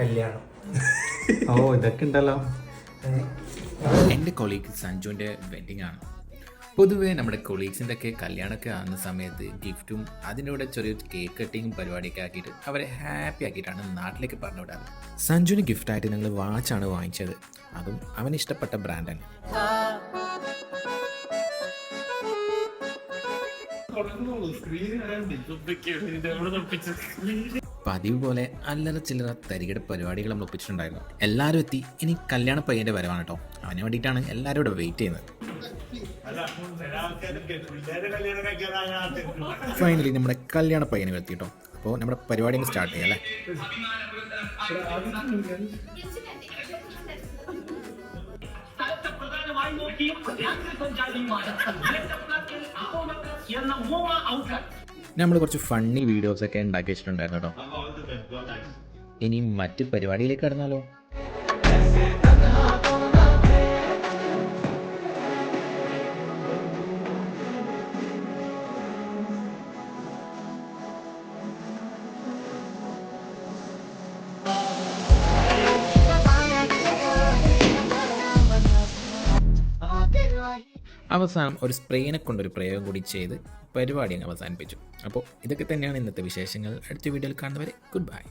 കല്യാണം. ഓ ഇതൊക്കെ ഉണ്ടല്ലോ. എൻ്റെ കൊളീഗ് സഞ്ജുവിൻ്റെ വെഡ്ഡിങ് ആണ്. പൊതുവേ നമ്മുടെ കൊളീഗ്സിൻ്റെ ഒക്കെ കല്യാണമൊക്കെ ആകുന്ന സമയത്ത് ഗിഫ്റ്റും അതിൻ്റെ കൂടെ ചെറിയൊരു കേക്ക് കട്ടിങ്ങും പരിപാടിയൊക്കെ ആക്കിയിട്ട് അവരെ ഹാപ്പി ആക്കിയിട്ടാണ് നാട്ടിലേക്ക് പറഞ്ഞു വിടാറ്. സഞ്ജുവിന് ഗിഫ്റ്റായിട്ട് ഞങ്ങൾ വാച്ചാണ് വാങ്ങിച്ചത്. അതും അവന് ഇഷ്ടപ്പെട്ട ബ്രാൻഡാണ്. പതിവ് പോലെ അല്ലറ ചില്ലറ തരികിട പരിപാടികൾ നമ്മൾ ഒപ്പിച്ചിട്ടുണ്ടായിരുന്നു. എല്ലാവരും എത്തി. ഇനി കല്യാണ പയ്യൻ്റെ വരവാണ് കേട്ടോ. അവന് വേണ്ടിയിട്ടാണ് എല്ലാവരും ഇവിടെ വെയിറ്റ് ചെയ്യുന്നത്. ഫൈനലി നമ്മുടെ കല്യാണ പയ്യനെ എത്തി കേട്ടോ. അപ്പോൾ നമ്മുടെ പരിപാടി സ്റ്റാർട്ട് ചെയ്യാം അല്ലേ. നമ്മൾ കുറച്ച് ഫണ്ണി വീഡിയോസൊക്കെ ഉണ്ടാക്കി വെച്ചിട്ടുണ്ടായിരുന്നു കേട്ടോ. ഇനി മറ്റ് പരിപാടിയിലേക്ക് കടന്നാലോ. അവസാനം ഒരു സ്പ്രേനെ കൊണ്ടൊരു പ്രയോഗം കൂടി ചെയ്ത് പരിപാടി അങ്ങ് അവസാനിപ്പിച്ചു. അപ്പോൾ ഇതൊക്കെ തന്നെയാണ് ഇന്നത്തെ വിശേഷങ്ങൾ. അടുത്ത വീഡിയോയിൽ കാണുന്നവരെ ഗുഡ് ബൈ.